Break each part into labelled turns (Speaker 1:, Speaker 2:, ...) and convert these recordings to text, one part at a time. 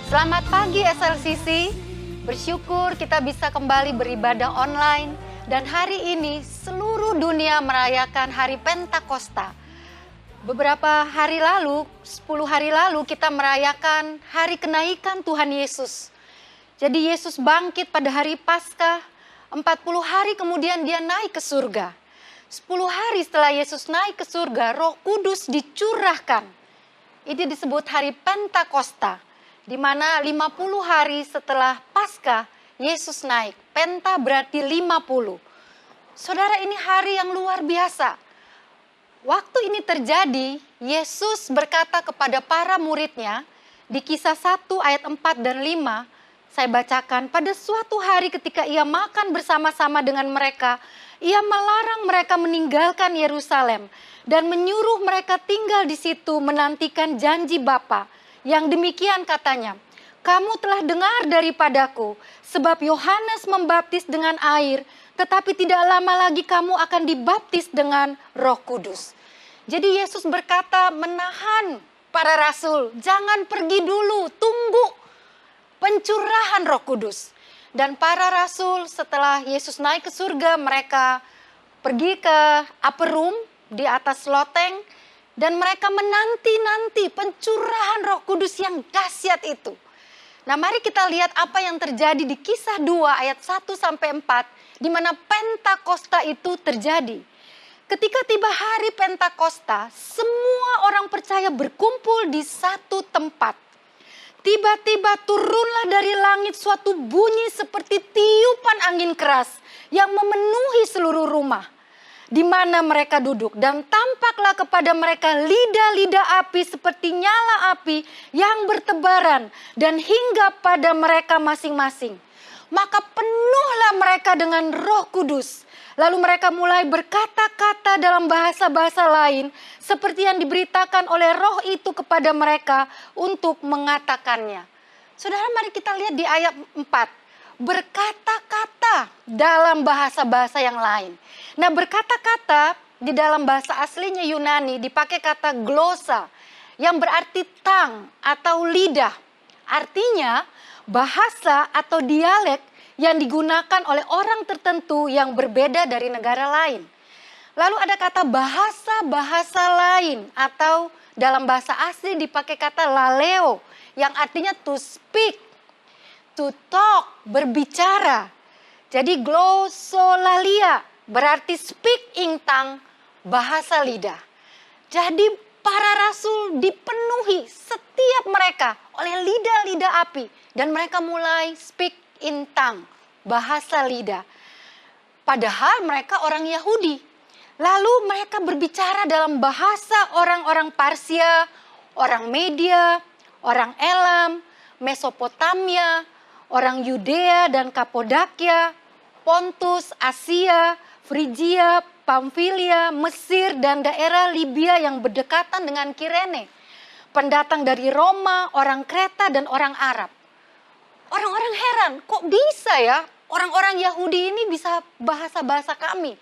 Speaker 1: Selamat pagi SLCC, bersyukur kita bisa kembali beribadah online dan hari ini seluruh dunia merayakan hari Pentakosta. Beberapa hari lalu, 10 hari lalu kita merayakan hari kenaikan Tuhan Yesus. Jadi Yesus bangkit pada hari Paskah, 40 hari kemudian dia naik ke surga. 10 hari setelah Yesus naik ke surga, Roh Kudus dicurahkan. Ini disebut hari Pentakosta. Di mana 50 hari setelah Paskah, Yesus naik. Penta berarti 50. Saudara, ini hari yang luar biasa. Waktu ini terjadi, Yesus berkata kepada para muridnya, di Kisah 1 ayat 4 dan 5, saya bacakan, pada suatu hari ketika ia makan bersama-sama dengan mereka, ia melarang mereka meninggalkan Yerusalem dan menyuruh mereka tinggal di situ menantikan janji Bapa. Yang demikian katanya, kamu telah dengar daripadaku, sebab Yohanes membaptis dengan air, tetapi tidak lama lagi kamu akan dibaptis dengan Roh Kudus. Jadi Yesus berkata menahan para rasul, jangan pergi dulu, tunggu pencurahan Roh Kudus. Dan para rasul setelah Yesus naik ke surga, mereka pergi ke upper room di atas loteng, dan mereka menanti-nanti pencurahan Roh Kudus yang dahsyat itu. Nah, mari kita lihat apa yang terjadi di Kisah 2 ayat 1 sampai 4 di mana Pentakosta itu terjadi. Ketika tiba hari Pentakosta, semua orang percaya berkumpul di satu tempat. Tiba-tiba turunlah dari langit suatu bunyi seperti tiupan angin keras yang memenuhi seluruh rumah di mana mereka duduk, dan tampaklah kepada mereka lidah-lidah api seperti nyala api yang bertebaran dan hingga pada mereka masing-masing. Maka penuhlah mereka dengan Roh Kudus. Lalu mereka mulai berkata-kata dalam bahasa-bahasa lain seperti yang diberitakan oleh Roh itu kepada mereka untuk mengatakannya. Saudara, mari kita lihat di ayat 4. Berkata-kata dalam bahasa-bahasa yang lain. Nah, berkata-kata di dalam bahasa aslinya Yunani dipakai kata glosa yang berarti tang atau lidah. Artinya bahasa atau dialek yang digunakan oleh orang tertentu yang berbeda dari negara lain. Lalu ada kata bahasa-bahasa lain atau dalam bahasa asli dipakai kata laleo yang artinya to speak, to talk, berbicara. Jadi glossolalia berarti speak in tongue, bahasa lidah. Jadi para rasul dipenuhi setiap mereka oleh lidah-lidah api. Dan mereka mulai speak in tongue, bahasa lidah. Padahal mereka orang Yahudi. Lalu mereka berbicara dalam bahasa orang-orang Parsia, orang Media, orang Elam, Mesopotamia, orang Yudea dan Kapodakia, Pontus, Asia, Frigia, Pamfilia, Mesir, dan daerah Libya yang berdekatan dengan Kirene. Pendatang dari Roma, orang Kreta, dan orang Arab. Orang-orang heran, kok bisa ya orang-orang Yahudi ini bisa bahasa-bahasa kami?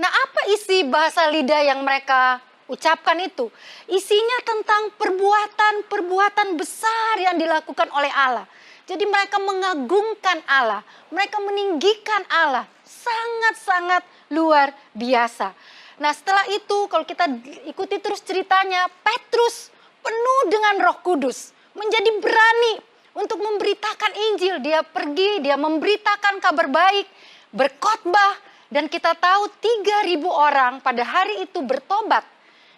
Speaker 1: Nah, apa isi bahasa lidah yang mereka ucapkan itu? Isinya tentang perbuatan-perbuatan besar yang dilakukan oleh Allah. Jadi mereka mengagungkan Allah, mereka meninggikan Allah, sangat-sangat luar biasa. Nah, setelah itu kalau kita ikuti terus ceritanya, Petrus penuh dengan Roh Kudus, menjadi berani untuk memberitakan Injil. Dia pergi, dia memberitakan kabar baik, berkhotbah, dan kita tahu 3.000 orang pada hari itu bertobat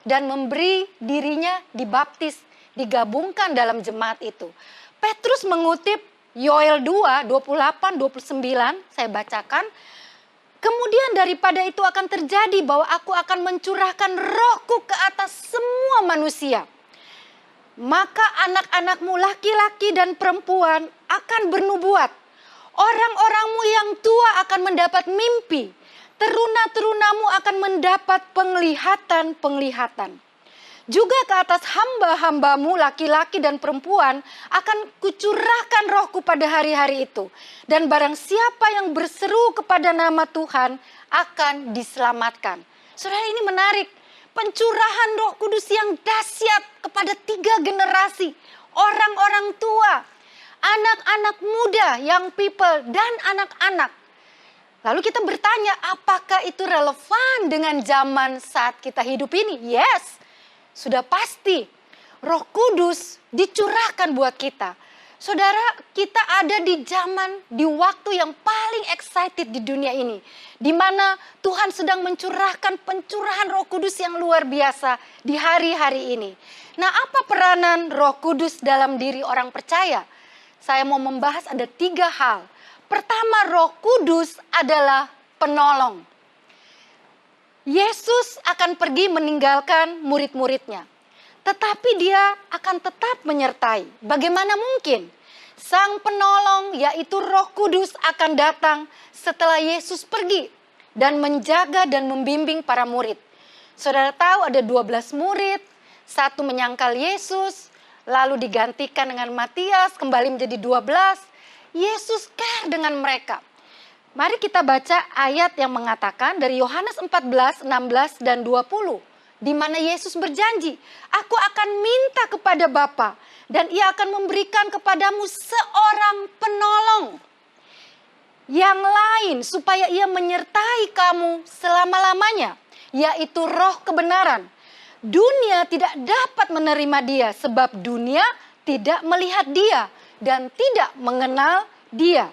Speaker 1: dan memberi dirinya dibaptis, digabungkan dalam jemaat itu. Petrus mengutip Yoel 2, 28-29, saya bacakan. Kemudian daripada itu akan terjadi bahwa aku akan mencurahkan rohku ke atas semua manusia. Maka anak-anakmu laki-laki dan perempuan akan bernubuat. Orang-orangmu yang tua akan mendapat mimpi. Teruna-terunamu akan mendapat penglihatan-penglihatan. Juga ke atas hamba-hambamu laki-laki dan perempuan akan kucurahkan rohku pada hari-hari itu. Dan barang siapa yang berseru kepada nama Tuhan akan diselamatkan. Saudara, ini menarik. Pencurahan Roh Kudus yang dahsyat kepada 3 generasi. Orang-orang tua. anak-anak muda, young people, dan anak-anak. Lalu kita bertanya, apakah itu relevan dengan zaman saat kita hidup ini? Yes, sudah pasti. Roh Kudus dicurahkan buat kita. Saudara, kita ada di zaman, di waktu yang paling excited di dunia ini. Di mana Tuhan sedang mencurahkan pencurahan Roh Kudus yang luar biasa di hari-hari ini. Nah, apa peranan Roh Kudus dalam diri orang percaya? Saya mau membahas ada 3 hal. Pertama, Roh Kudus adalah penolong. Yesus akan pergi meninggalkan murid-muridnya. Tetapi dia akan tetap menyertai. Bagaimana mungkin? Sang penolong yaitu Roh Kudus akan datang setelah Yesus pergi dan menjaga dan membimbing para murid. Saudara tahu ada 12 murid, 1 menyangkal Yesus, lalu digantikan dengan Matias, kembali menjadi 12. Yesus care dengan mereka. Mari kita baca ayat yang mengatakan dari Yohanes 14, 16 dan 20. Di mana Yesus berjanji, aku akan minta kepada Bapa dan ia akan memberikan kepadamu seorang penolong yang lain supaya ia menyertai kamu selama-lamanya, yaitu Roh kebenaran. Dunia tidak dapat menerima dia sebab dunia tidak melihat dia dan tidak mengenal dia.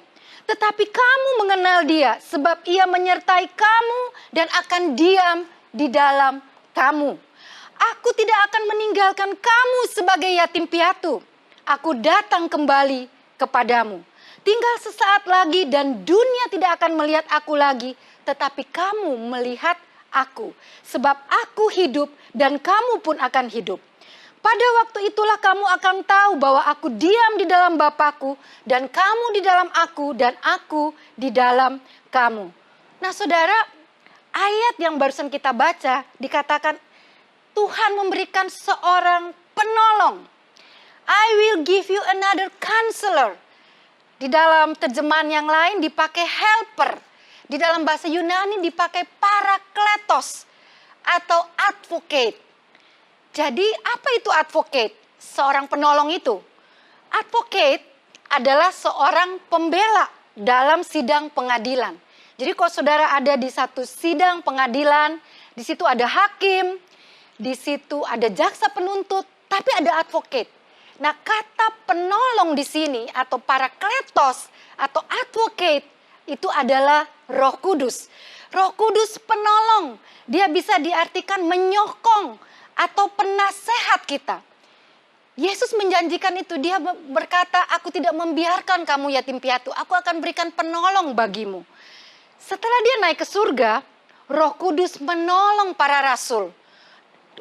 Speaker 1: Tetapi kamu mengenal dia sebab ia menyertai kamu dan akan diam di dalam kamu. Aku tidak akan meninggalkan kamu sebagai yatim piatu. Aku datang kembali kepadamu. Tinggal sesaat lagi dan dunia tidak akan melihat aku lagi, tetapi kamu melihat aku. Sebab aku hidup dan kamu pun akan hidup. Pada waktu itulah kamu akan tahu bahwa aku diam di dalam Bapakku dan kamu di dalam aku dan aku di dalam kamu. Nah, saudara, ayat yang barusan kita baca dikatakan Tuhan memberikan seorang penolong. I will give you another counselor. Di dalam terjemahan yang lain dipakai helper. Di dalam bahasa Yunani dipakai parakletos atau advocate. Jadi apa itu advocate? Seorang penolong itu. Advocate adalah seorang pembela dalam sidang pengadilan. Jadi kalau saudara ada di satu sidang pengadilan, di situ ada hakim, di situ ada jaksa penuntut, tapi ada advocate. Nah, kata penolong di sini atau parakletos atau advocate itu adalah Roh Kudus. Roh Kudus penolong, dia bisa diartikan menyokong atau penasehat kita. Yesus menjanjikan itu, dia berkata, aku tidak membiarkan kamu yatim piatu, aku akan berikan penolong bagimu. Setelah dia naik ke surga, Roh Kudus menolong para rasul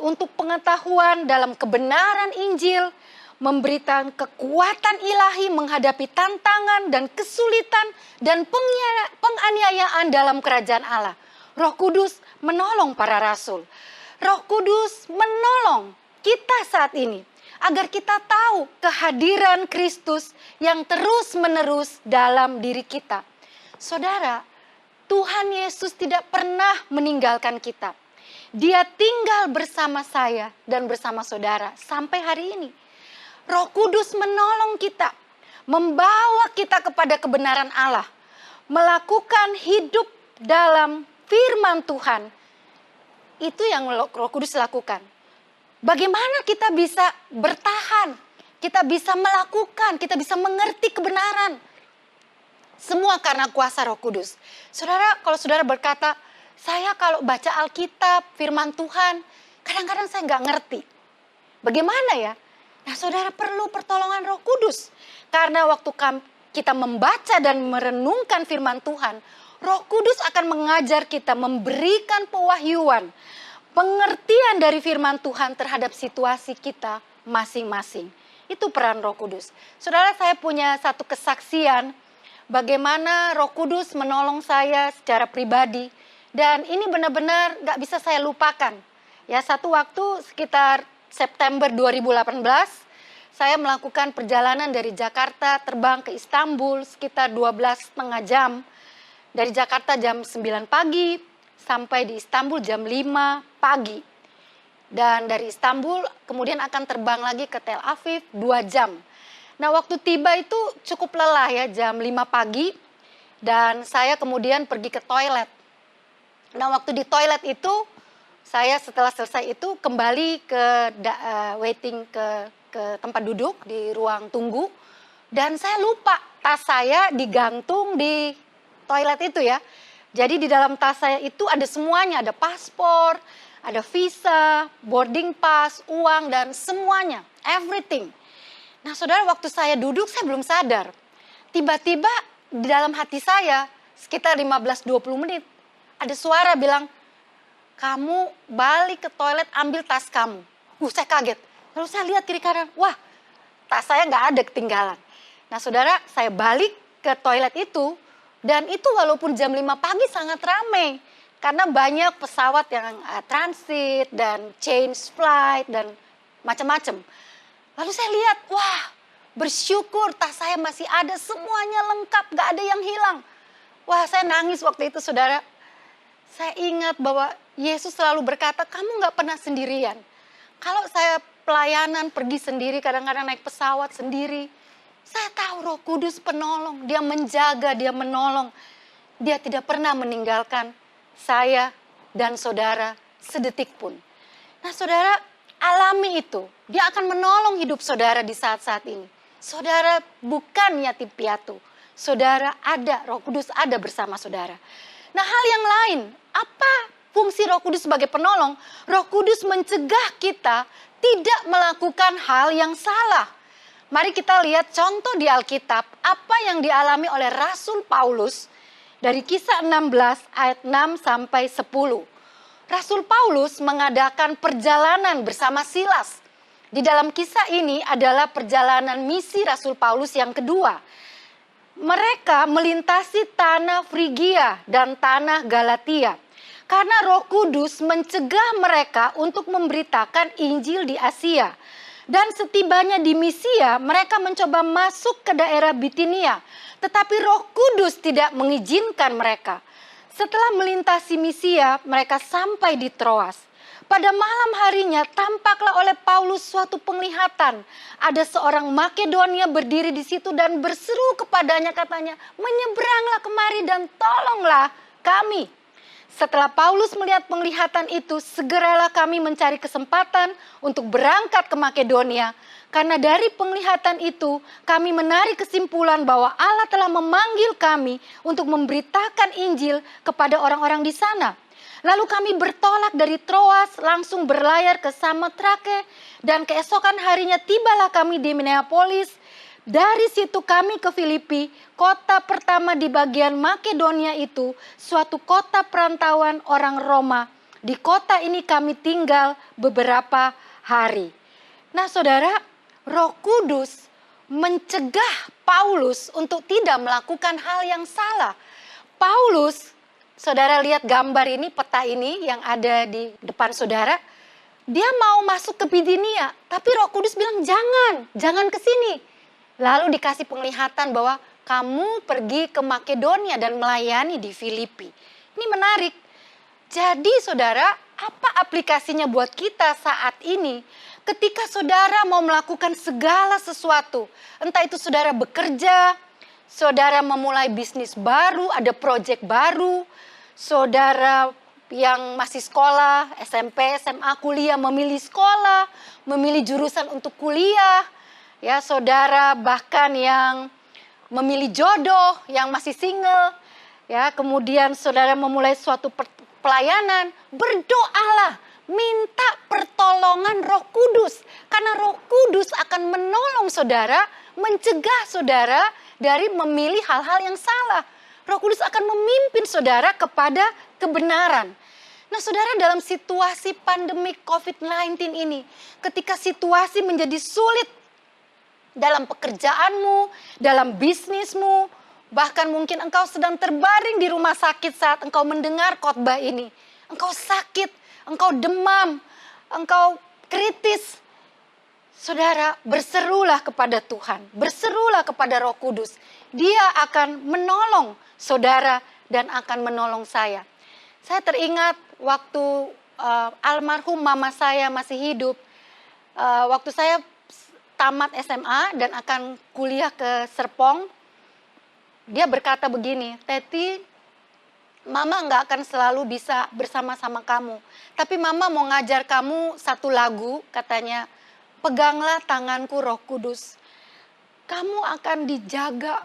Speaker 1: untuk pengetahuan dalam kebenaran Injil, memberikan kekuatan ilahi menghadapi tantangan dan kesulitan dan penganiayaan dalam kerajaan Allah. Roh Kudus menolong para rasul. Roh Kudus menolong kita saat ini agar kita tahu kehadiran Kristus yang terus-menerus dalam diri kita. Saudara, Tuhan Yesus tidak pernah meninggalkan kita. Dia tinggal bersama saya dan bersama saudara sampai hari ini. Roh Kudus menolong kita, membawa kita kepada kebenaran Allah, melakukan hidup dalam firman Tuhan. Itu yang Roh Kudus lakukan. Bagaimana kita bisa bertahan, kita bisa melakukan, kita bisa mengerti kebenaran. Semua karena kuasa Roh Kudus. Saudara, kalau saudara berkata, saya kalau baca Alkitab, firman Tuhan, kadang-kadang saya nggak ngerti. Bagaimana ya? Nah, saudara perlu pertolongan Roh Kudus. Karena waktu kita membaca dan merenungkan firman Tuhan, Roh Kudus akan mengajar kita, memberikan pewahyuan, pengertian dari firman Tuhan terhadap situasi kita masing-masing. Itu peran Roh Kudus. Saudara, saya punya satu kesaksian bagaimana Roh Kudus menolong saya secara pribadi. Dan ini benar-benar gak bisa saya lupakan. Ya, satu waktu sekitar September 2018, saya melakukan perjalanan dari Jakarta terbang ke Istanbul sekitar 12,5 jam. Dari Jakarta jam 9 pagi sampai di Istanbul jam 5 pagi. Dan dari Istanbul kemudian akan terbang lagi ke Tel Aviv 2 jam. Nah, waktu tiba itu cukup lelah ya, jam 5 pagi, dan saya kemudian pergi ke toilet. Nah, waktu di toilet itu, saya setelah selesai itu kembali ke waiting ke tempat duduk di ruang tunggu, dan saya lupa tas saya digantung di toilet itu ya. Jadi di dalam tas saya itu ada semuanya, ada paspor, ada visa, boarding pass, uang, dan semuanya, everything. Nah, saudara, waktu saya duduk saya belum sadar. Tiba-tiba di dalam hati saya sekitar 15-20 menit ada suara bilang, kamu balik ke toilet ambil tas kamu. Saya kaget. Lalu saya lihat kiri kanan, wah, tas saya nggak ada, ketinggalan. Nah, saudara, saya balik ke toilet itu, dan itu walaupun jam 5 pagi sangat ramai. Karena banyak pesawat yang transit dan change flight dan macam-macam. Lalu saya lihat, wah, bersyukur tas saya masih ada, semuanya lengkap, gak ada yang hilang. Wah, saya nangis waktu itu, saudara. Saya ingat bahwa Yesus selalu berkata, kamu gak pernah sendirian. Kalau saya pelayanan, pergi sendiri, kadang-kadang naik pesawat sendiri, saya tahu Roh Kudus penolong, dia menjaga, dia menolong. Dia tidak pernah meninggalkan saya dan saudara sedetik pun. Nah, saudara, alami itu. Dia akan menolong hidup saudara di saat-saat ini. Saudara bukan yatim piatu. Saudara ada, Roh Kudus ada bersama saudara. Nah, hal yang lain, apa fungsi Roh Kudus sebagai penolong? Roh Kudus mencegah kita tidak melakukan hal yang salah. Mari kita lihat contoh di Alkitab, apa yang dialami oleh Rasul Paulus dari Kisah 16 ayat 6 sampai 10. Rasul Paulus mengadakan perjalanan bersama Silas. Di dalam kisah ini adalah perjalanan misi Rasul Paulus yang kedua. Mereka melintasi tanah Frigia dan tanah Galatia. Karena Roh Kudus mencegah mereka untuk memberitakan Injil di Asia. Dan setibanya di Misia, mereka mencoba masuk ke daerah Bitinia. Tetapi Roh Kudus tidak mengizinkan mereka. Setelah melintasi Misia, mereka sampai di Troas. Pada malam harinya tampaklah oleh Paulus suatu penglihatan. Ada seorang Makedonia berdiri di situ dan berseru kepadanya, katanya, menyeberanglah kemari dan tolonglah kami. Setelah Paulus melihat penglihatan itu, segeralah kami mencari kesempatan untuk berangkat ke Makedonia. Karena dari penglihatan itu, kami menarik kesimpulan bahwa Allah telah memanggil kami untuk memberitakan Injil kepada orang-orang di sana. Lalu kami bertolak dari Troas, langsung berlayar ke Samotrake, dan keesokan harinya tibalah kami di Minneapolis. Dari situ kami ke Filipi, kota pertama di bagian Makedonia itu, suatu kota perantauan orang Roma. Di kota ini kami tinggal beberapa hari. Nah, saudara, Roh Kudus mencegah Paulus untuk tidak melakukan hal yang salah. Paulus, saudara lihat gambar ini, peta ini yang ada di depan saudara. Dia mau masuk ke Bitinia, tapi Roh Kudus bilang jangan ke sini. Lalu dikasih penglihatan bahwa kamu pergi ke Makedonia dan melayani di Filipi. Ini menarik. Jadi saudara, apa aplikasinya buat kita saat ini? Ketika saudara mau melakukan segala sesuatu, entah itu saudara bekerja, saudara memulai bisnis baru, ada proyek baru, saudara yang masih sekolah, SMP, SMA, kuliah, memilih sekolah, memilih jurusan untuk kuliah, ya, saudara bahkan yang memilih jodoh, yang masih single, ya, kemudian saudara memulai suatu pelayanan, berdoalah, minta pertolongan Roh Kudus. Karena Roh Kudus akan menolong saudara, mencegah saudara dari memilih hal-hal yang salah. Roh Kudus akan memimpin saudara kepada kebenaran. Nah, saudara, dalam situasi pandemi COVID-19 ini, ketika situasi menjadi sulit, dalam pekerjaanmu, dalam bisnismu, bahkan mungkin engkau sedang terbaring di rumah sakit saat engkau mendengar khotbah ini. Engkau sakit, engkau demam, engkau kritis. Saudara, berserulah kepada Tuhan, berserulah kepada Roh Kudus. Dia akan menolong saudara dan akan menolong saya. Saya teringat waktu almarhum mama saya masih hidup, waktu saya tamat SMA dan akan kuliah ke Serpong, dia berkata begini, Teti, Mama nggak akan selalu bisa bersama-sama kamu. Tapi Mama mau ngajar kamu satu lagu, katanya, peganglah tanganku Roh Kudus. Kamu akan dijaga,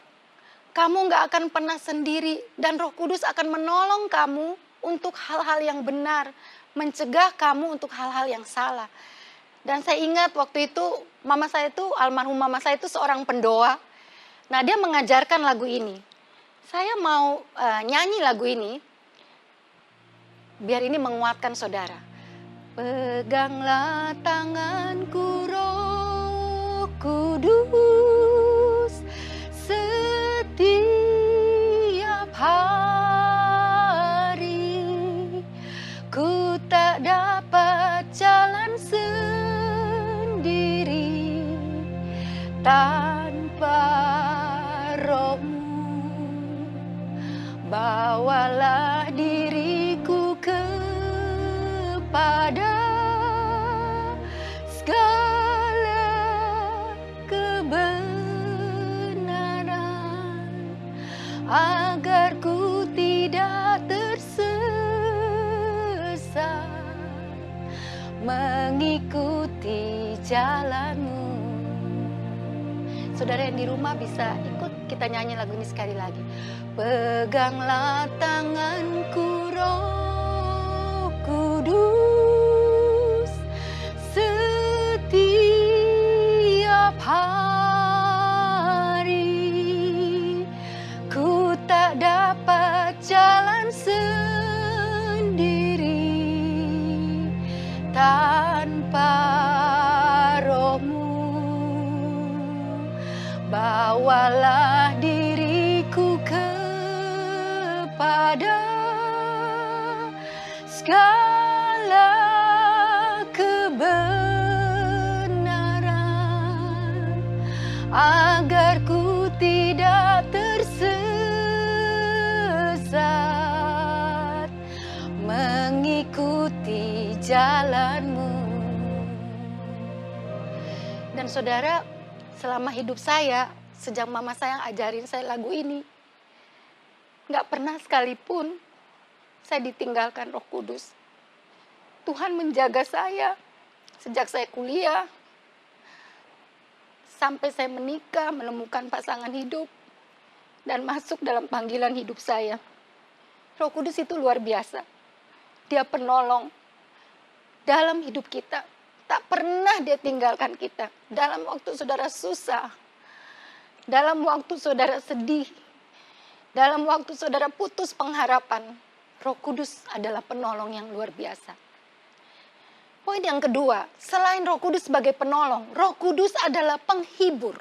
Speaker 1: kamu nggak akan pernah sendiri. Dan Roh Kudus akan menolong kamu untuk hal-hal yang benar, mencegah kamu untuk hal-hal yang salah. Dan saya ingat waktu itu, almarhum mama saya itu seorang pendoa. Nah, dia mengajarkan lagu ini. Saya mau nyanyi lagu ini, biar ini menguatkan saudara. Peganglah tanganku Roh Kudus, setiap hari. Ku tak dapat jalan sendiri tanpa Roh-Mu. Bawalah diriku kepada segala kebenaran, agar ku tidak tersesat mengikuti jalan-Mu. Saudara yang di rumah bisa ikut kita nyanyi lagu ini sekali lagi. Peganglah tanganku Roh Kudus, setiap hari. Ku tak dapat jalan sendiri tanpa Roh-Mu. Bawalah diriku kepada segala kebenaran, agar ku tidak tersesat mengikuti jalan-Mu. Dan saudara, selama hidup saya, sejak mama saya ajarin saya lagu ini, nggak pernah sekalipun saya ditinggalkan Roh Kudus. Tuhan menjaga saya sejak saya kuliah, sampai saya menikah, menemukan pasangan hidup, dan masuk dalam panggilan hidup saya. Roh Kudus itu luar biasa. Dia penolong dalam hidup kita. Tak pernah dia tinggalkan kita. Dalam waktu saudara susah, dalam waktu saudara sedih, dalam waktu saudara putus pengharapan, Roh Kudus adalah penolong yang luar biasa. Poin yang kedua, selain Roh Kudus sebagai penolong, Roh Kudus adalah penghibur.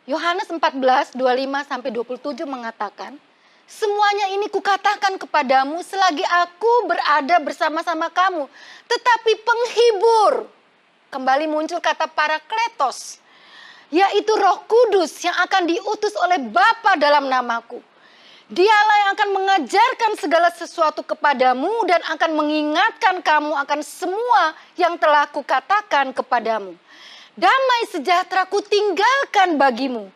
Speaker 1: Yohanes 14:25-27 mengatakan, semuanya ini kukatakan kepadamu selagi aku berada bersama-sama kamu. Tetapi penghibur, kembali muncul kata parakletos, yaitu Roh Kudus yang akan diutus oleh Bapa dalam namaku. Dialah yang akan mengajarkan segala sesuatu kepadamu dan akan mengingatkan kamu akan semua yang telah kukatakan kepadamu. Damai sejahtera ku tinggalkan bagimu.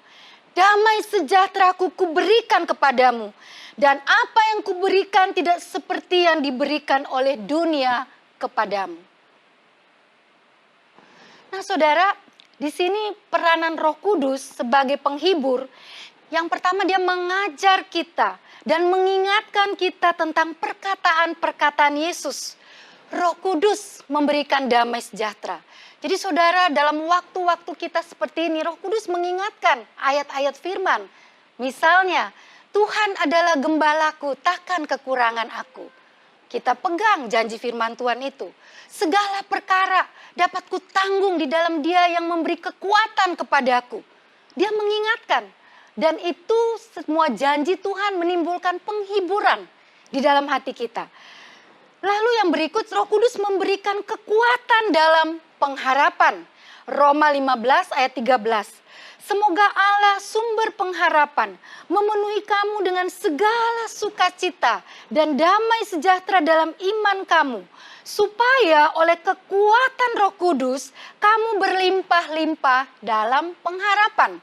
Speaker 1: Damai sejahtera ku berikan kepadamu. Dan apa yang kuberikan tidak seperti yang diberikan oleh dunia kepadamu. Nah saudara, di sini peranan Roh Kudus sebagai penghibur. Yang pertama, dia mengajar kita dan mengingatkan kita tentang perkataan-perkataan Yesus. Roh Kudus memberikan damai sejahtera. Jadi saudara, dalam waktu-waktu kita seperti ini, Roh Kudus mengingatkan ayat-ayat firman. Misalnya, Tuhan adalah gembalaku, takkan kekurangan aku. Kita pegang janji firman Tuhan itu. Segala perkara dapat kutanggung di dalam Dia yang memberi kekuatan kepadaku. Dia mengingatkan. Dan itu semua janji Tuhan menimbulkan penghiburan di dalam hati kita. Lalu yang berikut, Roh Kudus memberikan kekuatan dalam pengharapan. Roma 15 ayat 13. Semoga Allah sumber pengharapan memenuhi kamu dengan segala sukacita dan damai sejahtera dalam iman kamu, supaya oleh kekuatan Roh Kudus kamu berlimpah-limpah dalam pengharapan.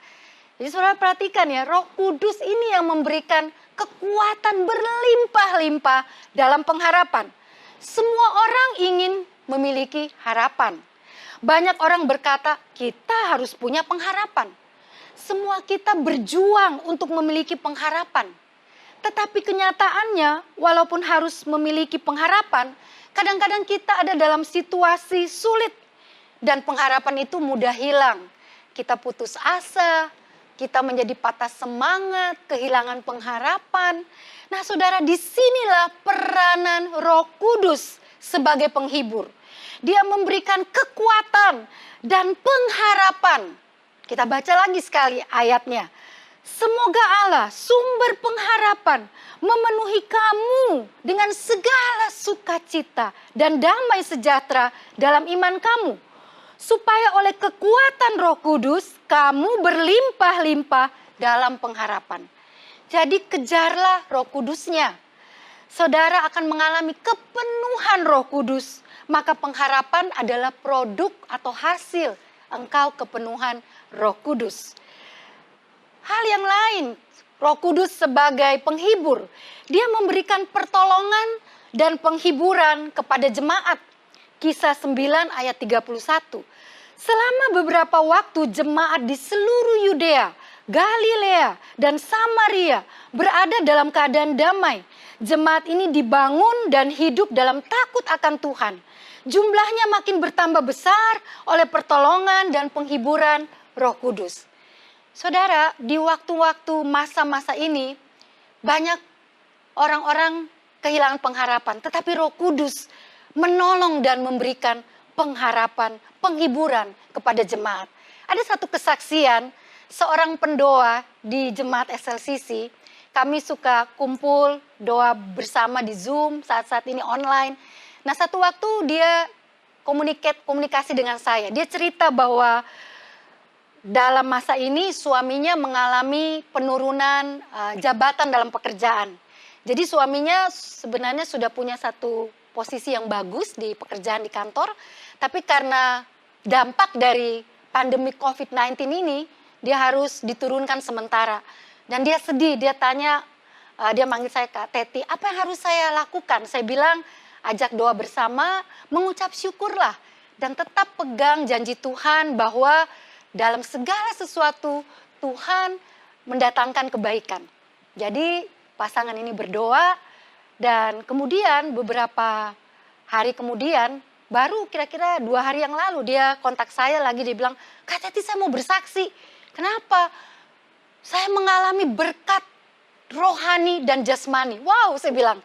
Speaker 1: Jadi saudara perhatikan ya, Roh Kudus ini yang memberikan kekuatan berlimpah-limpah dalam pengharapan. Semua orang ingin memiliki harapan. Banyak orang berkata, kita harus punya pengharapan. Semua kita berjuang untuk memiliki pengharapan. Tetapi kenyataannya, walaupun harus memiliki pengharapan, kadang-kadang kita ada dalam situasi sulit. Dan pengharapan itu mudah hilang. Kita putus asa, kita menjadi patah semangat, kehilangan pengharapan. Nah saudara, disinilah peranan Roh Kudus sebagai penghibur. Dia memberikan kekuatan dan pengharapan. Kita baca lagi sekali ayatnya. Semoga Allah sumber pengharapan memenuhi kamu dengan segala sukacita dan damai sejahtera dalam iman kamu. Supaya oleh kekuatan Roh Kudus kamu berlimpah-limpah dalam pengharapan. Jadi kejarlah Roh Kudusnya. Saudara akan mengalami kepenuhan Roh Kudus. Maka pengharapan adalah produk atau hasil engkau kepenuhan Roh Kudus. Hal yang lain, Roh Kudus sebagai penghibur, dia memberikan pertolongan dan penghiburan kepada jemaat. Kisah 9 ayat 31. Selama beberapa waktu jemaat di seluruh Yudea, Galilea, dan Samaria berada dalam keadaan damai. Jemaat ini dibangun dan hidup dalam takut akan Tuhan. Jumlahnya makin bertambah besar oleh pertolongan dan penghiburan Roh Kudus. Saudara, di waktu-waktu masa-masa ini banyak orang-orang kehilangan pengharapan. Tetapi Roh Kudus menolong dan memberikan pengharapan, penghiburan kepada jemaat. Ada satu kesaksian seorang pendoa di jemaat SLCC. Kami suka kumpul doa bersama di Zoom, saat-saat ini online. Nah satu waktu dia komunikasi dengan saya. Dia cerita bahwa dalam masa ini suaminya mengalami penurunan jabatan dalam pekerjaan. Jadi suaminya sebenarnya sudah punya satu posisi yang bagus di pekerjaan di kantor. Tapi karena dampak dari pandemi COVID-19 ini, dia harus diturunkan sementara. Dan dia sedih, dia tanya, dia manggil saya Kak Teti, apa yang harus saya lakukan? Saya bilang, ajak doa bersama, mengucap syukurlah. Dan tetap pegang janji Tuhan bahwa dalam segala sesuatu Tuhan mendatangkan kebaikan. Jadi pasangan ini berdoa dan kemudian beberapa hari kemudian, baru kira-kira 2 hari yang lalu dia kontak saya lagi, dia bilang, Kak Teti saya mau bersaksi. Kenapa? Saya mengalami berkat rohani dan jasmani. Wow, saya bilang,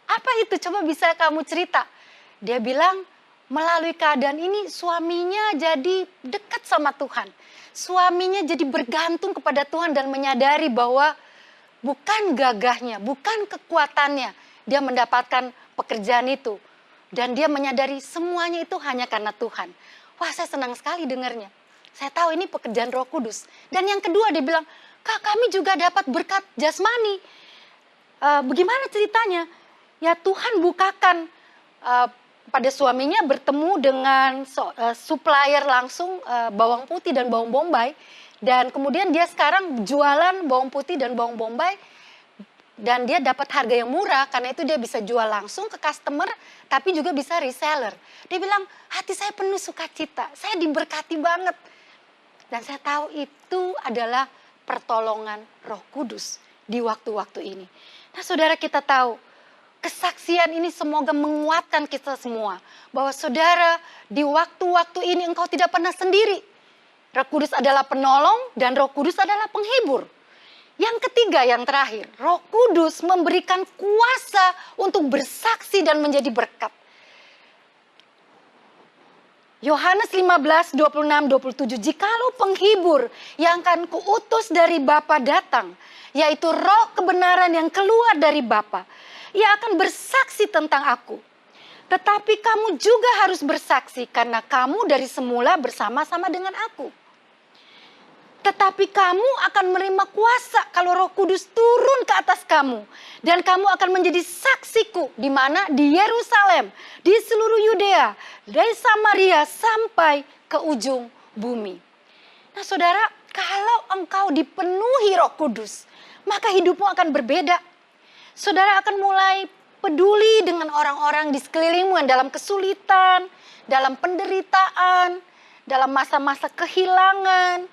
Speaker 1: apa itu? Coba bisa kamu cerita. Dia bilang, melalui keadaan ini suaminya jadi dekat sama Tuhan. Suaminya jadi bergantung kepada Tuhan dan menyadari bahwa bukan gagahnya, bukan kekuatannya dia mendapatkan pekerjaan itu. Dan dia menyadari semuanya itu hanya karena Tuhan. Wah, saya senang sekali dengarnya. Saya tahu ini pekerjaan Roh Kudus. Dan yang kedua dia bilang, Kak kami juga dapat berkat jasmani. Bagaimana ceritanya? Ya Tuhan bukakan pada suaminya bertemu dengan supplier langsung bawang putih dan bawang bombay. Dan kemudian dia sekarang jualan bawang putih dan bawang bombay. Dan dia dapat harga yang murah, karena itu dia bisa jual langsung ke customer, tapi juga bisa reseller. Dia bilang, hati saya penuh sukacita, saya diberkati banget. Dan saya tahu itu adalah pertolongan Roh Kudus di waktu-waktu ini. Nah saudara, kita tahu, kesaksian ini semoga menguatkan kita semua. Bahwa saudara, di waktu-waktu ini engkau tidak pernah sendiri. Roh Kudus adalah penolong dan Roh Kudus adalah penghibur. Yang ketiga, yang terakhir, Roh Kudus memberikan kuasa untuk bersaksi dan menjadi berkat. Yohanes 15, 26, 27, jikalau penghibur yang akan kuutus dari Bapa datang, yaitu roh kebenaran yang keluar dari Bapa, ia akan bersaksi tentang aku. Tetapi kamu juga harus bersaksi karena kamu dari semula bersama-sama dengan aku. Tetapi kamu akan menerima kuasa kalau Roh Kudus turun ke atas kamu. Dan kamu akan menjadi saksiku di mana? Di Yerusalem, di seluruh Yudea, dari Samaria sampai ke ujung bumi. Nah saudara, kalau engkau dipenuhi Roh Kudus, maka hidupmu akan berbeda. Saudara akan mulai peduli dengan orang-orang di sekelilingmu yang dalam kesulitan, dalam penderitaan, dalam masa-masa kehilangan,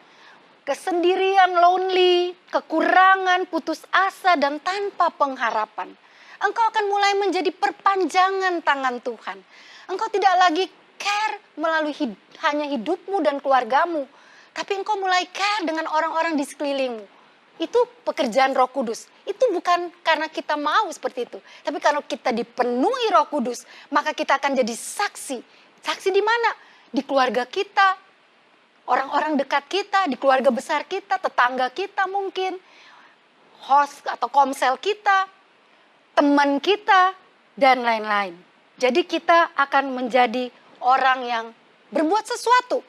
Speaker 1: kesendirian, lonely, kekurangan, putus asa, dan tanpa pengharapan. Engkau akan mulai menjadi perpanjangan tangan Tuhan. Engkau tidak lagi care melalui hanya hidupmu dan keluargamu. Tapi engkau mulai care dengan orang-orang di sekelilingmu. Itu pekerjaan Roh Kudus. Itu bukan karena kita mau seperti itu. Tapi kalau kita dipenuhi Roh Kudus, maka kita akan jadi saksi. Saksi di mana? Di keluarga kita. Orang-orang dekat kita, di keluarga besar kita, tetangga kita mungkin, host atau komsel kita, teman kita, dan lain-lain. Jadi kita akan menjadi orang yang berbuat sesuatu.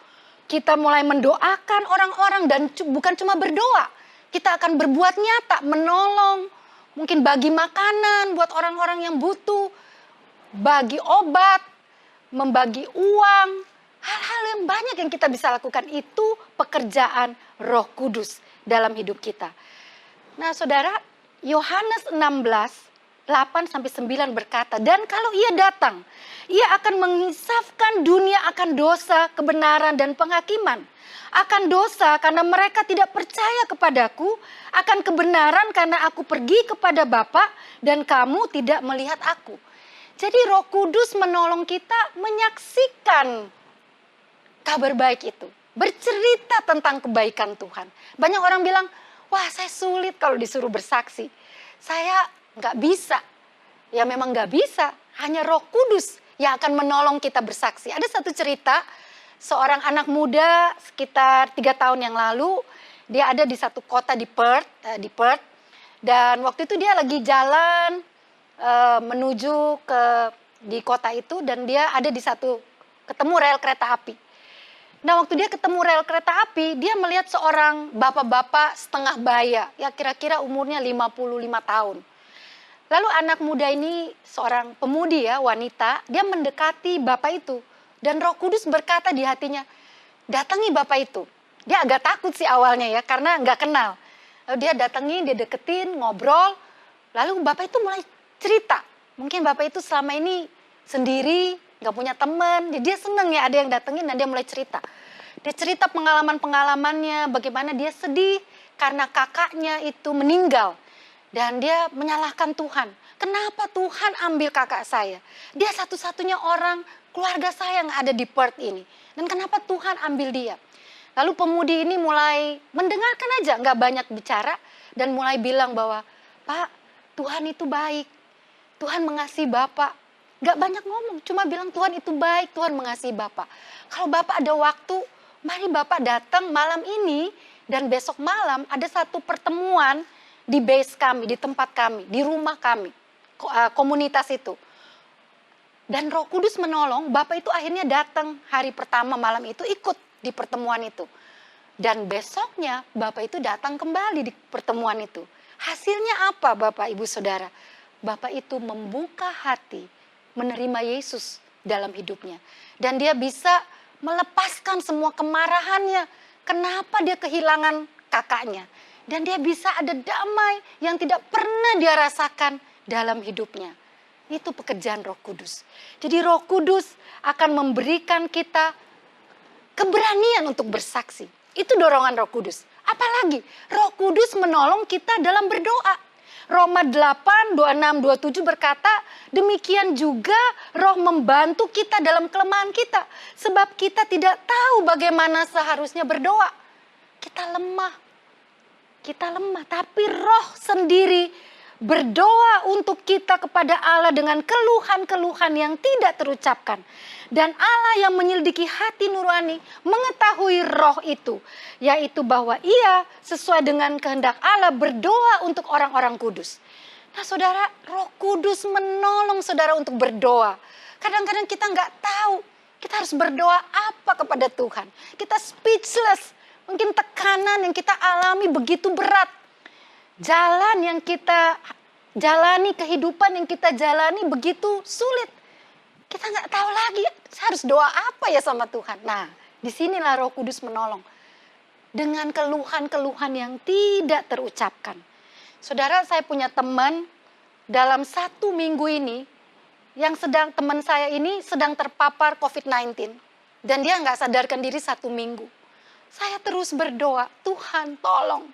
Speaker 1: Kita mulai mendoakan orang-orang dan bukan cuma berdoa. Kita akan berbuat nyata, menolong, mungkin bagi makanan buat orang-orang yang butuh, bagi obat, membagi uang. Hal-hal yang banyak yang kita bisa lakukan itu pekerjaan Roh Kudus dalam hidup kita. Nah saudara, Yohanes 16, 8-9 berkata, dan kalau ia datang, ia akan mengisafkan dunia akan dosa, kebenaran, dan penghakiman. Akan dosa karena mereka tidak percaya kepadaku, akan kebenaran karena aku pergi kepada Bapa dan kamu tidak melihat aku. Jadi Roh Kudus menolong kita menyaksikan kabar baik itu, bercerita tentang kebaikan Tuhan. Banyak orang bilang, wah saya sulit kalau disuruh bersaksi. Saya nggak bisa. Ya memang nggak bisa, hanya Roh Kudus yang akan menolong kita bersaksi. Ada satu cerita, seorang anak muda sekitar 3 tahun yang lalu, dia ada di satu kota di Perth, dan waktu itu dia lagi jalan menuju di kota itu, dan dia ada di ketemu rel kereta api. Nah waktu dia ketemu rel kereta api, dia melihat seorang bapak-bapak setengah baya, ya kira-kira umurnya 55 tahun. Lalu anak muda ini, seorang pemudi ya, wanita, dia mendekati bapak itu. Dan Roh Kudus berkata di hatinya, datangi bapak itu. Dia agak takut sih awalnya ya, karena nggak kenal. Lalu dia datengin, dia deketin, ngobrol. Lalu bapak itu mulai cerita. Mungkin bapak itu selama ini sendiri, gak punya teman, jadi dia seneng ya ada yang datengin dan dia mulai cerita. Dia cerita pengalaman-pengalamannya, bagaimana dia sedih karena kakaknya itu meninggal. Dan dia menyalahkan Tuhan. Kenapa Tuhan ambil kakak saya? Dia satu-satunya orang keluarga saya yang ada di Perth ini. Dan kenapa Tuhan ambil dia? Lalu pemudi ini mulai mendengarkan aja, gak banyak bicara. Dan mulai bilang bahwa, Pak, Tuhan itu baik. Tuhan mengasihi Bapak. Gak banyak ngomong, cuma bilang Tuhan itu baik, Tuhan mengasihi Bapak. Kalau Bapak ada waktu, mari Bapak datang malam ini dan besok malam ada satu pertemuan di base kami, di tempat kami, di rumah kami, komunitas itu. Dan Roh Kudus menolong, Bapak itu akhirnya datang hari pertama malam itu ikut di pertemuan itu. Dan besoknya Bapak itu datang kembali di pertemuan itu. Hasilnya apa Bapak Ibu Saudara? Bapak itu membuka hati, menerima Yesus dalam hidupnya. Dan dia bisa melepaskan semua kemarahannya. Kenapa dia kehilangan kakaknya. Dan dia bisa ada damai yang tidak pernah dia rasakan dalam hidupnya. Itu pekerjaan Roh Kudus. Jadi Roh Kudus akan memberikan kita keberanian untuk bersaksi. Itu dorongan Roh Kudus. Apalagi Roh Kudus menolong kita dalam berdoa. Roma 8, 26, 27 berkata, demikian juga Roh membantu kita dalam kelemahan kita. Sebab kita tidak tahu bagaimana seharusnya berdoa. Kita lemah, tapi Roh sendiri berdoa untuk kita kepada Allah dengan keluhan-keluhan yang tidak terucapkan. Dan Allah yang menyelidiki hati nurani mengetahui roh itu, yaitu bahwa ia sesuai dengan kehendak Allah berdoa untuk orang-orang kudus. Nah saudara, Roh Kudus menolong saudara untuk berdoa. Kadang-kadang kita nggak tahu kita harus berdoa apa kepada Tuhan. Kita speechless, Mungkin tekanan yang kita alami begitu berat. Jalan yang kita jalani, kehidupan yang kita jalani begitu sulit. Kita nggak tahu lagi harus doa apa ya sama Tuhan. Nah, disinilah Roh Kudus menolong. Dengan keluhan-keluhan yang tidak terucapkan. Saudara, saya punya teman dalam 1 minggu ini, teman saya ini sedang terpapar COVID-19. Dan dia nggak sadarkan diri 1 minggu. Saya terus berdoa, Tuhan tolong.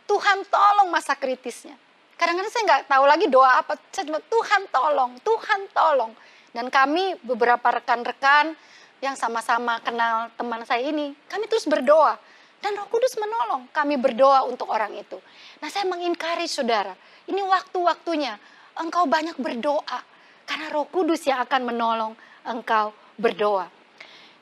Speaker 1: Tuhan tolong masa kritisnya. Kadang-kadang saya nggak tahu lagi doa apa. Saya cuma, Tuhan tolong, Tuhan tolong. Dan kami beberapa rekan-rekan yang sama-sama kenal teman saya ini, kami terus berdoa. Dan Roh Kudus menolong, kami berdoa untuk orang itu. Nah, saya mengencourage saudara, ini waktu-waktunya engkau banyak berdoa. Karena Roh Kudus yang akan menolong engkau berdoa.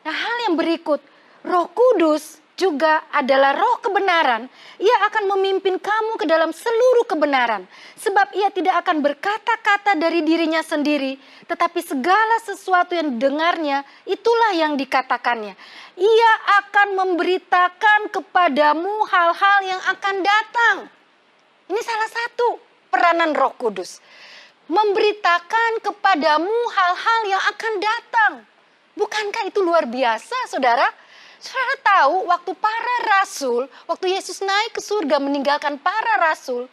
Speaker 1: Nah, hal yang berikut, Roh Kudus juga adalah roh kebenaran. Ia akan memimpin kamu ke dalam seluruh kebenaran. Sebab ia tidak akan berkata-kata dari dirinya sendiri, tetapi segala sesuatu yang didengarnya, itulah yang dikatakannya. Ia akan memberitakan kepadamu hal-hal yang akan datang. Ini salah satu peranan Roh Kudus. Memberitakan kepadamu hal-hal yang akan datang. Bukankah itu luar biasa, saudara? Saudara tahu waktu para rasul, waktu Yesus naik ke surga meninggalkan para rasul,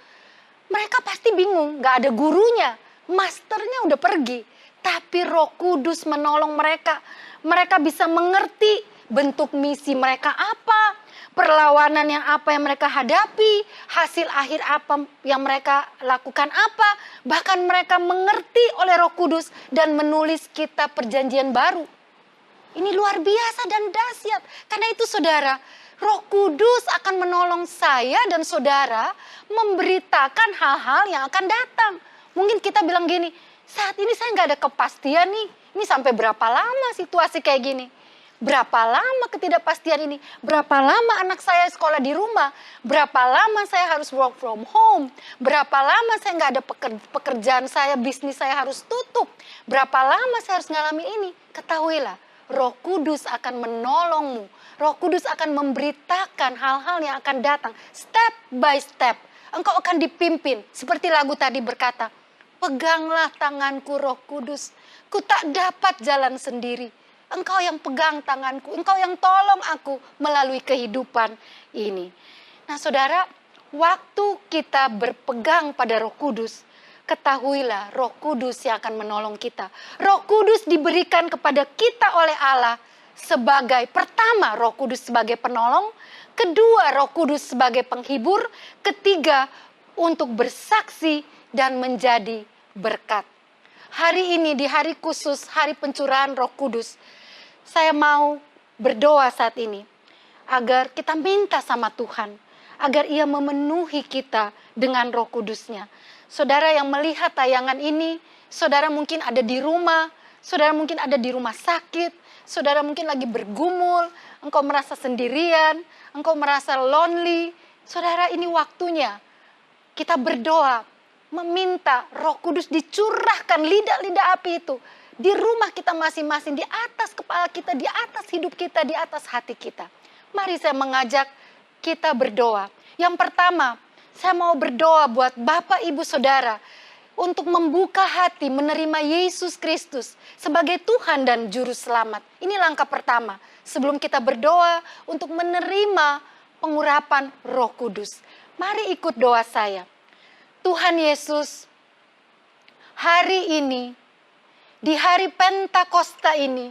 Speaker 1: mereka pasti bingung, gak ada gurunya, masternya udah pergi. Tapi Roh Kudus menolong mereka. Mereka bisa mengerti bentuk misi mereka apa, perlawanan yang apa yang mereka hadapi, hasil akhir apa yang mereka lakukan apa. Bahkan mereka mengerti oleh Roh Kudus dan menulis kitab perjanjian baru. Ini luar biasa dan dahsyat. Karena itu saudara, Roh Kudus akan menolong saya dan saudara memberitakan hal-hal yang akan datang. Mungkin kita bilang gini, saat ini saya nggak ada kepastian nih. Ini sampai berapa lama situasi kayak gini? Berapa lama ketidakpastian ini? Berapa lama anak saya sekolah di rumah? Berapa lama saya harus work from home? Berapa lama saya nggak ada pekerjaan saya, bisnis saya harus tutup? Berapa lama saya harus ngalami ini? Ketahuilah, Roh Kudus akan menolongmu. Roh Kudus akan memberitakan hal-hal yang akan datang. Step by step. Engkau akan dipimpin. Seperti lagu tadi berkata, peganglah tanganku Roh Kudus. Ku tak dapat jalan sendiri. Engkau yang pegang tanganku. Engkau yang tolong aku melalui kehidupan ini. Nah saudara, waktu kita berpegang pada Roh Kudus, ketahuilah Roh Kudus yang akan menolong kita. Roh Kudus diberikan kepada kita oleh Allah sebagai pertama Roh Kudus sebagai penolong, kedua Roh Kudus sebagai penghibur, ketiga untuk bersaksi dan menjadi berkat. Hari ini di hari khusus, hari pencurahan Roh Kudus, saya mau berdoa saat ini agar kita minta sama Tuhan, agar Ia memenuhi kita dengan Roh Kudus-Nya. Saudara yang melihat tayangan ini, saudara mungkin ada di rumah, saudara mungkin ada di rumah sakit, saudara mungkin lagi bergumul, engkau merasa sendirian, engkau merasa lonely. Saudara, ini waktunya kita berdoa, meminta Roh Kudus dicurahkan lidah-lidah api itu di rumah kita masing-masing, di atas kepala kita, di atas hidup kita, di atas hati kita. Mari saya mengajak kita berdoa. Yang pertama, saya mau berdoa buat Bapak, Ibu, Saudara untuk membuka hati menerima Yesus Kristus sebagai Tuhan dan Juru Selamat. Ini langkah pertama sebelum kita berdoa untuk menerima pengurapan Roh Kudus. Mari ikut doa saya. Tuhan Yesus, hari ini, di hari Pentakosta ini,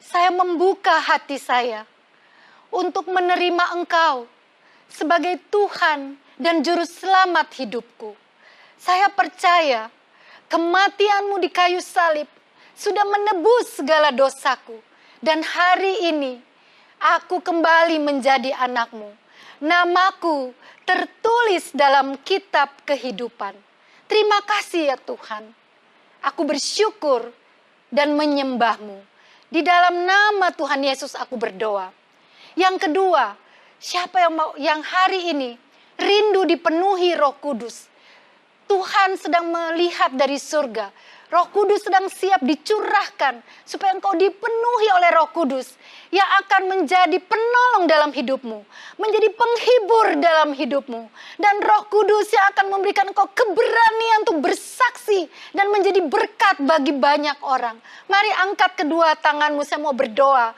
Speaker 1: saya membuka hati saya untuk menerima Engkau sebagai Tuhan dan Juru Selamat hidupku. Saya percaya kematian-Mu di kayu salib sudah menebus segala dosaku. Dan hari ini aku kembali menjadi anak-Mu. Namaku tertulis dalam kitab kehidupan. Terima kasih ya Tuhan. Aku bersyukur dan menyembah-Mu. Di dalam nama Tuhan Yesus aku berdoa. Yang kedua, siapa yang hari ini rindu dipenuhi Roh Kudus? Tuhan sedang melihat dari surga. Roh Kudus sedang siap dicurahkan supaya engkau dipenuhi oleh Roh Kudus yang akan menjadi penolong dalam hidupmu, menjadi penghibur dalam hidupmu. Dan Roh Kudus yang akan memberikan engkau keberanian untuk bersaksi dan menjadi berkat bagi banyak orang. Mari angkat kedua tanganmu, saya mau berdoa.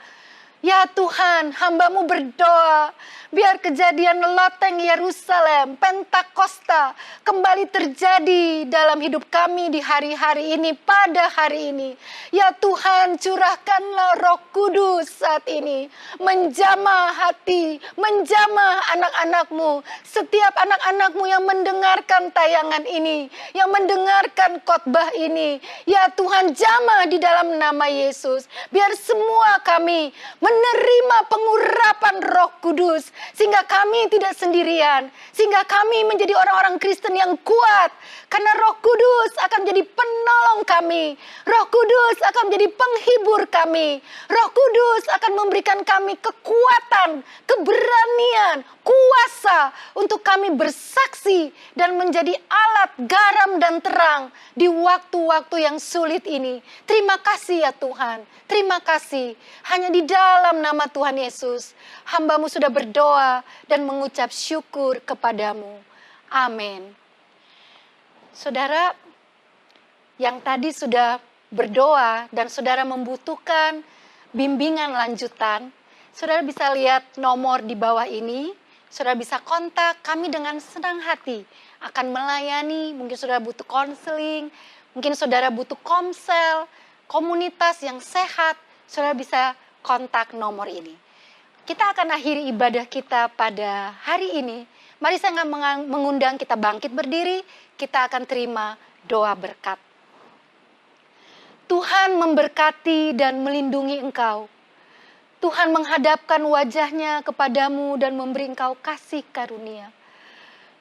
Speaker 1: Ya Tuhan, hamba-Mu berdoa, biar kejadian loteng Yerusalem, Pentakosta, kembali terjadi dalam hidup kami di hari-hari ini, pada hari ini. Ya Tuhan, curahkanlah Roh Kudus saat ini, menjamah hati, menjamah anak-anak-Mu, setiap anak-anak-Mu yang mendengarkan tayangan ini, yang mendengarkan khotbah ini. Ya Tuhan, jamah di dalam nama Yesus, biar semua kami menerima pengurapan Roh Kudus, sehingga kami tidak sendirian, sehingga kami menjadi orang-orang Kristen yang kuat, karena Roh Kudus akan menjadi penolong kami, Roh Kudus akan menjadi penghibur kami, Roh Kudus akan memberikan kami kekuatan, keberanian, kuasa untuk kami bersaksi dan menjadi alat garam dan terang di waktu-waktu yang sulit ini. Terima kasih ya Tuhan, terima kasih. Hanya di dalam nama Tuhan Yesus, hamba-Mu sudah berdoa dan mengucap syukur kepadamu. Amin. Saudara, yang tadi sudah berdoa dan saudara membutuhkan bimbingan lanjutan, saudara bisa lihat nomor di bawah ini. Saudara bisa kontak kami dengan senang hati. Akan melayani, mungkin saudara butuh konseling, mungkin saudara butuh komsel, komunitas yang sehat, saudara bisa kontak nomor ini. Kita akan akhiri ibadah kita pada hari ini. Mari saya mengundang kita bangkit berdiri, kita akan terima doa berkat. Tuhan memberkati dan melindungi engkau. Tuhan menghadapkan wajahnya kepadamu dan memberi engkau kasih karunia.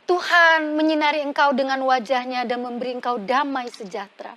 Speaker 1: Tuhan menyinari engkau dengan wajahnya dan memberi engkau damai sejahtera.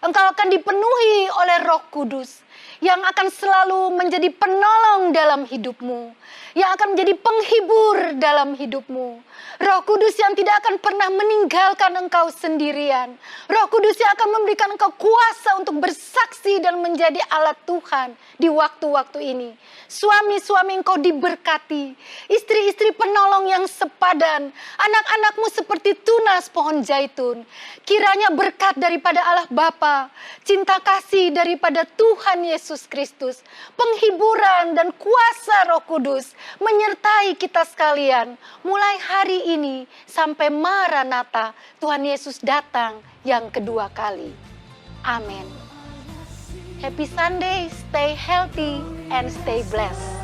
Speaker 1: Engkau akan dipenuhi oleh Roh Kudus yang akan selalu menjadi penolong dalam hidupmu, yang akan menjadi penghibur dalam hidupmu. Roh Kudus yang tidak akan pernah meninggalkan engkau sendirian. Roh Kudus yang akan memberikan engkau kuasa untuk bersaksi dan menjadi alat Tuhan di waktu-waktu ini. Suami-suami engkau diberkati, istri-istri penolong yang sepadan, anak-anakmu seperti tunas pohon zaitun. Kiranya berkat daripada Allah Bapa, cinta kasih daripada Tuhan Yesus Kristus, penghiburan dan kuasa Roh Kudus menyertai kita sekalian mulai hari ini sampai Maranatha, Tuhan Yesus datang yang kedua kali. Amin. Happy Sunday, stay healthy and stay blessed.